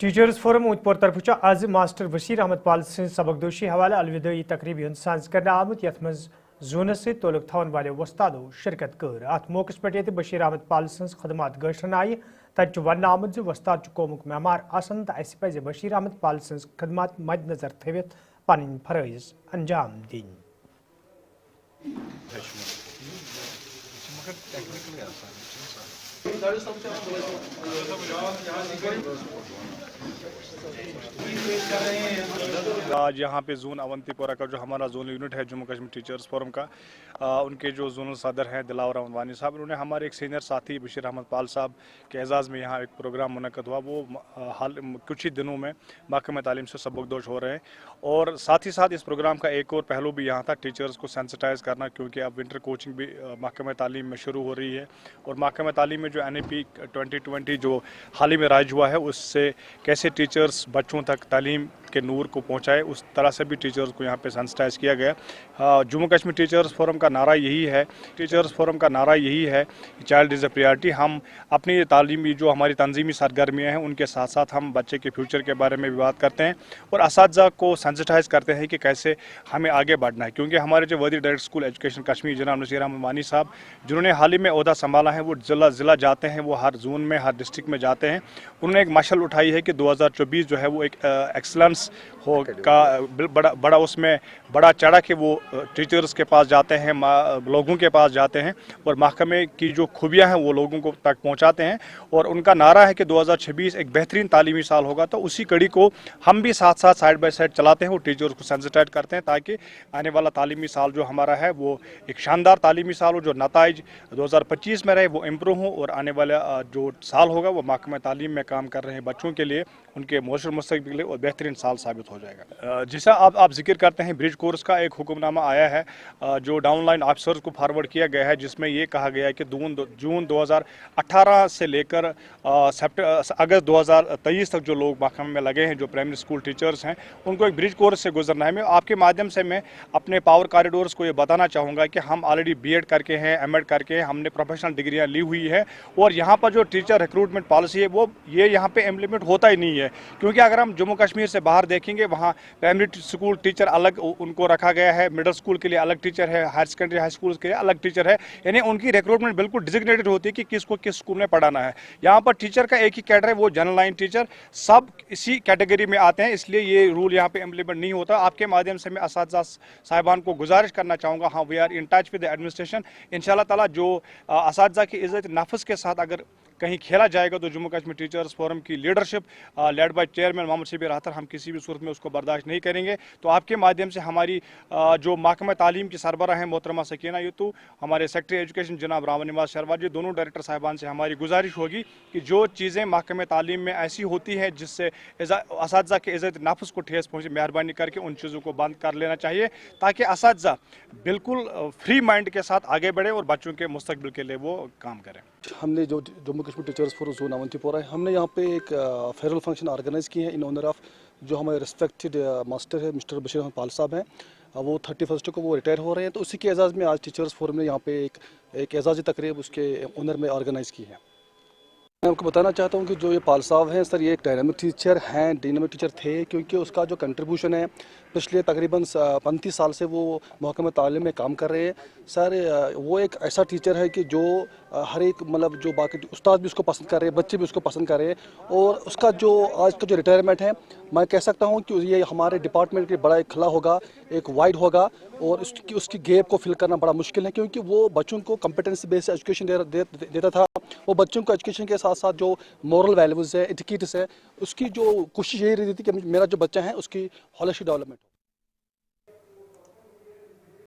Teachers forum उतपुर तरफ आज master Bashir Ahmad पाल सबकदोशी हवाले अलविदाई तकरीबी साज कर आमुत यथ मज जोनस से तोलुक थवन वाले वस्तादो शिरकत कर अत मौके पे बशीर अहमद पाल खदमात गशन आय तत वन आमुत वस्ताद कौमुक मेमार आसन तो अस पज बशीर अहमद पाल खदमात मद्देनजर थवित पन फरज अंजाम दिन। आज यहाँ पे जोन अवंतीपोरा का जो हमारा जोन यूनिट है जम्मू कश्मीर टीचर्स फोरम का उनके जो जोनल सदर हैं दिलावर अहमद वानी साहब, उन्होंने हमारे एक सीनियर साथी बशीर अहमद पाल साहब के एजाज़ में यहाँ एक प्रोग्राम मुनक़द हुआ। वो हाल कुछ ही दिनों में महकमा तालीम से सबकदोश हो रहे हैं और साथ ही साथ इस प्रोग्राम का एक और पहलू भी यहाँ था टीचर्स को सेंसिटाइज़ करना, क्योंकि अब विंटर कोचिंग भी महकमा तालीम में शुरू हो रही है और महकमा तालीम में जो NEP 2020 जो हाल ही में राइज हुआ है उससे कैसे टीचर्स बच्चों तक तालीम के नूर को पहुंचाए, उस तरह से भी टीचर्स को यहाँ पे सेंसिटाइज किया गया। जम्मू कश्मीर टीचर्स फोरम का नारा यही है कि चाइल्ड इज़ अ प्रायोरिटी। हम अपनी तालीमी जो हमारी तंजीमी सरगर्मियाँ हैं उनके साथ साथ हम बच्चे के फ्यूचर के बारे में भी बात करते हैं और असातिज़ा को सेंसिटाइज करते हैं कि कैसे हमें आगे बढ़ना है, क्योंकि हमारे जो वज़ीर डायरेक्टर स्कूल एजुकेशन कश्मीर जनाब नसीर अहमद वानी साहब, जिन्होंने हाल ही में ओहदा संभाला है, वो ज़िला जाते हैं, वो हर जोन में हर डिस्ट्रिक्ट में जाते हैं। उन्होंने एक मशल उठाई है कि 2024 जो है वो एक एक्सलेंस हो का बड़ा उसमें बड़ा चढ़ा कि वो टीचर्स के पास जाते हैं, लोगों के पास जाते हैं और महकमे की जो खूबियां हैं वो लोगों को तक पहुंचाते हैं। और उनका नारा है कि 2026 एक बेहतरीन तालीमी साल होगा, तो उसी कड़ी को हम भी साथ साथ साइड बाय साइड चलाते हैं और टीचर्स को सेंसिटाइज करते हैं ताकि आने वाला तालीमी साल जो हमारा है वो एक शानदार तालीमी साल हो, जो नताइज 2025 में रहे वो इम्प्रूव हो और आने वाला जो साल होगा वो महकमा तालीम में काम कर रहे हैं बच्चों के लिए उनके मुअस्सर मुस्तक़बिल के लिए और बेहतरीन साल साबित हो जाएगा। जैसा आप जिक्र करते हैं, ब्रिज कोर्स का एक हुक्मनामा आया है जो डाउनलाइन ऑफिसर्स को फॉरवर्ड किया गया है, जिसमें ये कहा गया है कि जून 2018 से लेकर अगस्त 2023 तक जो लोग महकमे में लगे हैं, जो प्राइमरी स्कूल टीचर्स हैं, उनको एक ब्रिज कोर्स से गुजरना है। मैं आपके माध्यम से मैं अपने पावर कॉरिडोर्स को ये बताना चाहूँगा कि हम ऑलरेडी BEd करके हैं, M.Ed करके हैं, हमने प्रोफेशनल डिग्रियाँ ली हुई है और यहाँ पर जो टीचर रिक्रूटमेंट पॉलिसी है वो ये यहाँ पे इम्प्लीमेंट होता ही नहीं है, क्योंकि अगर हम जम्मू कश्मीर से बाहर देखेंगे वहाँ प्राइमरी स्कूल टीचर अलग उनको रखा गया है, मिडिल स्कूल के लिए अलग टीचर है, हायर सेकेंडरी हाई स्कूल के लिए अलग टीचर है, यानी उनकी रिक्रूटमेंट बिल्कुल डिजिग्नेटेड होती है कि किसको किस स्कूल में पढ़ाना है। यहाँ पर टीचर का एक ही कैडर है, वो जनरल लाइन टीचर, सब इसी कैटेगरी में आते हैं, इसलिए ये रूल यहाँ पे इम्प्लीमेंट नहीं होता। आपके माध्यम से मैं असातिज़ा साहिबान को गुजारिश करना चाहूँगा, हाँ we are in touch with the administration. इंशाल्लाह ताला जो असातिज़ा की इज़्ज़त नफ्स के साथ अगर कहीं खेला जाएगा तो जम्मू कश्मीर टीचर्स फोरम की leadership led by chairman Mohammad Shabir Akhtar हम किसी भी सूरत में उसको बर्दाश्त नहीं करेंगे। तो आपके माध्यम से हमारी जो महकमा तालीम की सरबराह हैं मोहतरमा सकीना युतू, हमारे सेक्रेटरी एजुकेशन जनाब राम निवाज शरवार जी, दोनों डायरेक्टर साहिबान से हमारी गुजारिश होगी कि जो चीज़ें महकमा तालीम में ऐसी होती हैं जिससे असातिज़ा के इज़्ज़त नफ्स को ठेस पहुँचे, मेहरबानी करके उन चीज़ों को बंद कर लेना चाहिए ताकि असातिज़ा बिल्कुल फ्री माइंड के साथ आगे बढ़े और बच्चों के मुस्तकबिल के लिए वो काम करें। हमने जो Jammu Kashmir teachers forum zone Awantipora है, हमने यहाँ पे एक फेयरवेल फंक्शन ऑर्गेनाइज़ किए हैं इन ऑनर ऑफ जो हमारे रिस्पेक्टेड मास्टर है मिस्टर बशीर अहमद पाल साहब हैं। वो 31 को वो रिटायर हो रहे हैं, तो उसी के एजाज़ में आज टीचर्स फोरम ने यहाँ पे एक एजाज़ी तकरीब उसके ऑनर में ऑर्गेनाइज़ की है। मैं आपको बताना चाहता हूँ कि जो ये पाल साहब हैं सर, ये एक डायनामिक टीचर हैं, डायनामिक टीचर थे, क्योंकि उसका जो कंट्रीब्यूशन है पिछले तकरीबन 35 साल से वो महकमा तालीम में काम कर रहे हैं। सर वो एक ऐसा टीचर है कि जो हर एक मतलब जो बाकी उस्ताद भी उसको पसंद कर रहे हैं, बच्चे भी उसको पसंद कर रहे हैं और उसका जो आज का जो रिटायरमेंट है, मैं कह सकता हूँ कि ये हमारे डिपार्टमेंट के बड़ा एक खला होगा, एक वाइड होगा और उसकी गैप को फिल करना बड़ा मुश्किल है, क्योंकि वो बच्चों को कॉम्पिटेंसी बेस्ड एजुकेशन देता था। वो बच्चों को एजुकेशन के साथ साथ जो मॉरल वैल्यूज़ है, एटिकेट्स है, उसकी जो कोशिश यही रहती थी कि मेरा जो बच्चा है उसकी होलिस्टिक डेवलपमेंट।